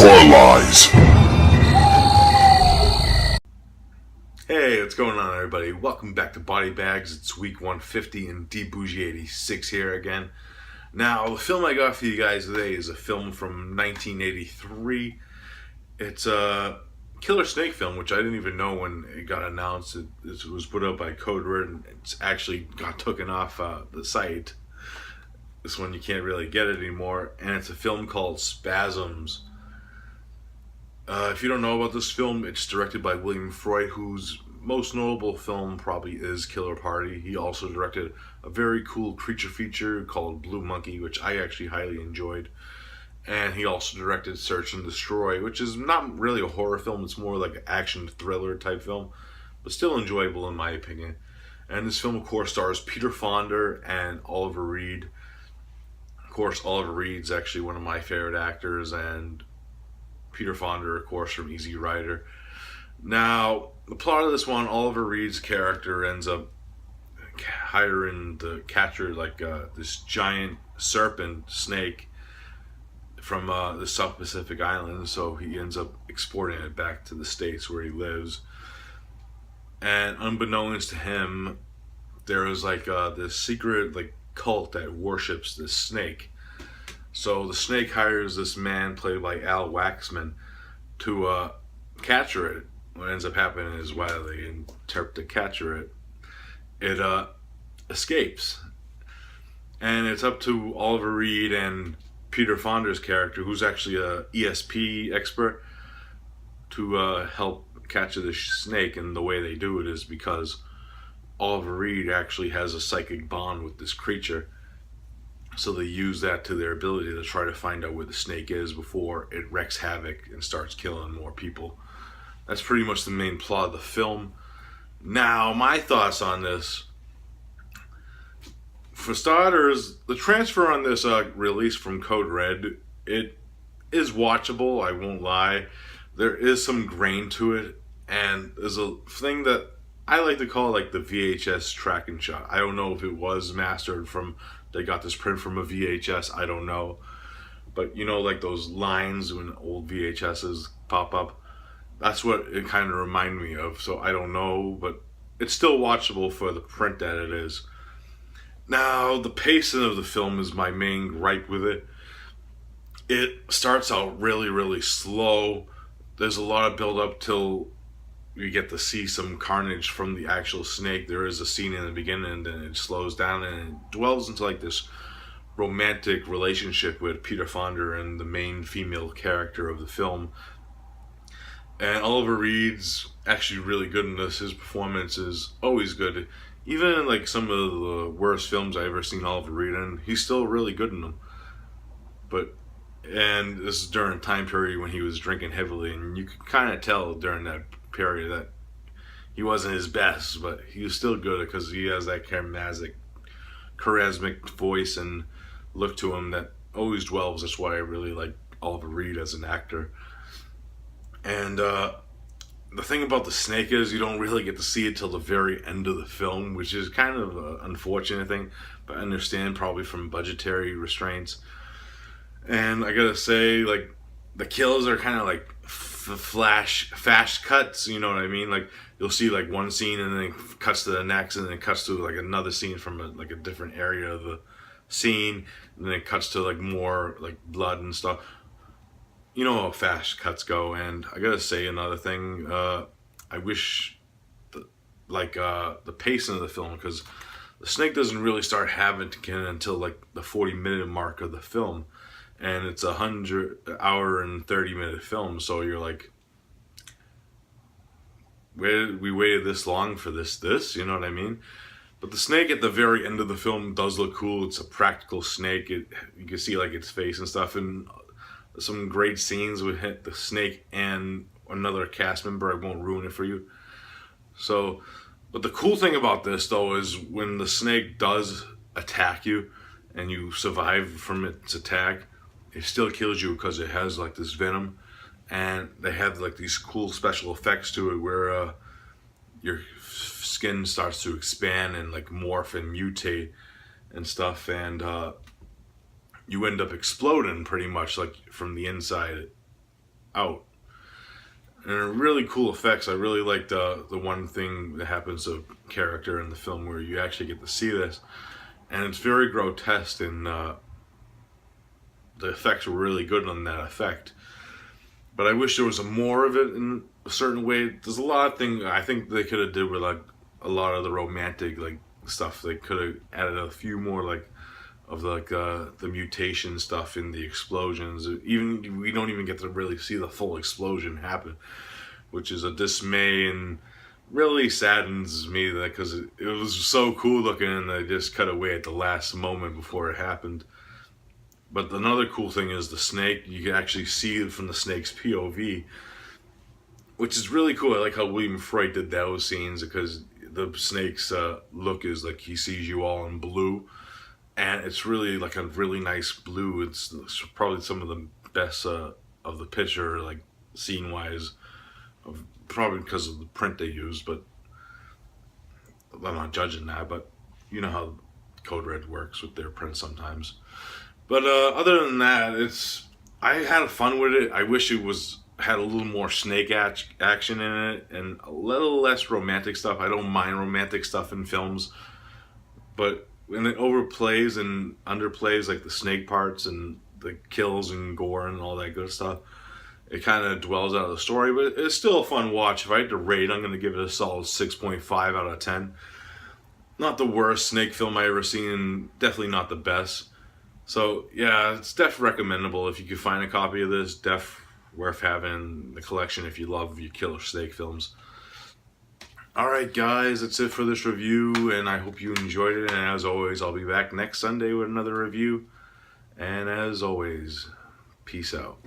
lies. Hey, what's going on, everybody? Welcome back to Body Bags. It's week 150 and Bourgie86 here again. Now, the film I got for you guys today is a film from 1983. It's a Killer Snake film, which I didn't even know when it got announced. It was put up by Code Red, and it's actually got taken off the site. This one you can't really get it anymore, and it's a film called Spasms. If you don't know about this film, it's directed by William Freud, whose most notable film probably is Killer Party. He also directed a very cool creature feature called Blue Monkey, which I actually highly enjoyed. And he also directed Search and Destroy, which is not really a horror film, it's more like an action thriller type film, but still enjoyable in my opinion. And this film, of course, stars Peter Fonda and Oliver Reed. Of course, Oliver Reed's actually one of my favorite actors, and Peter Fonda, of course, from Easy Rider. Now, the plot of this one, Oliver Reed's character ends up hiring the catcher, this giant serpent snake from the South Pacific Islands, so he ends up exporting it back to the States where he lives. And unbeknownst to him, there is this secret cult that worships this snake. So the snake hires this man played by Al Waxman to capture it. What ends up happening is while they attempt to capture it escapes. And it's up to Oliver Reed and Peter Fonda's character, who's actually a ESP expert, to help capture the snake. And the way they do it is because Oliver Reed actually has a psychic bond with this creature. So they use that to their ability to try to find out where the snake is before it wreaks havoc and starts killing more people. That's pretty much the main plot of the film. Now, my thoughts on this. For starters, the transfer on this release from Code Red, it is watchable, I won't lie. There is some grain to it, and there's a thing that I like to call the VHS tracking shot. I don't know if it was mastered from, they got this print from a VHS, I don't know. But you know, those lines when old VHSs pop up, that's what it kind of reminded me of. So I don't know, but it's still watchable for the print that it is. Now, the pacing of the film is my main gripe with it. It starts out really, really slow. There's a lot of build up till you get to see some carnage from the actual snake. There is a scene in the beginning, and then it slows down and it dwells into this romantic relationship with Peter Fonda and the main female character of the film. And Oliver Reed's actually really good in this. His performance is always good. Even in some of the worst films I've ever seen Oliver Reed in, he's still really good in them. And this is during a time period when he was drinking heavily, and you could kind of tell during that period that he wasn't his best, but he was still good because he has that charismatic voice and look to him that always dwells. That's why I really like Oliver Reed as an actor. And the thing about the snake is you don't really get to see it till the very end of the film, which is kind of an unfortunate thing, but I understand probably from budgetary restraints. And I gotta say, the kills are kind of fast cuts, you know what I mean? You'll see one scene and then it cuts to the next, and then it cuts to another scene from a different area of the scene, and then it cuts to more blood and stuff. You know how fast cuts go. And I gotta say another thing, I wish the pacing of the film, because the snake doesn't really start havicking until the 40-minute mark of the film, and it's a 100-hour and 30-minute film. So you're we waited this long for this, you know what I mean? But the snake at the very end of the film does look cool. It's a practical snake. You can see its face and stuff, and some great scenes with the snake and another cast member. I won't ruin it for you. So, but the cool thing about this though is when the snake does attack you and you survive from its attack, it still kills you because it has this venom, and they have these cool special effects to it where your skin starts to expand and morph and mutate and stuff, and you end up exploding pretty much from the inside. out. And really cool effects. I really like the one thing that happens to a character in the film where you actually get to see this, and it's very grotesque, and the effects were really good on that effect. But I wish there was more of it in a certain way. There's a lot of things I think they could have did with like a lot of the romantic like stuff. They could have added a few more like of like the mutation stuff in the explosions. Even we don't even get to really see the full explosion happen, which is a dismay and really saddens me that because it was so cool looking and they just cut away at the last moment before it happened. But another cool thing is the snake. You can actually see it from the snake's POV, which is really cool. I like how William Fright did those scenes because the snake's look is like he sees you all in blue, and it's really like a really nice blue. It's probably some of the best of the picture, like scene-wise, probably because of the print they used, but I'm not judging that. But you know how Code Red works with their prints sometimes. But other than that, I had fun with it. I wish it had a little more snake action in it and a little less romantic stuff. I don't mind romantic stuff in films, but when it overplays and underplays like the snake parts and the kills and gore and all that good stuff, it kind of dwells out of the story. But it's still a fun watch. If I had to rate, I'm going to give it a solid 6.5 out of 10. Not the worst snake film I ever seen. Definitely not the best. So yeah, it's definitely recommendable if you can find a copy of this. Def worth having the collection if you love your killer snake films. Alright guys, that's it for this review, and I hope you enjoyed it, and as always, I'll be back next Sunday with another review, and as always, peace out.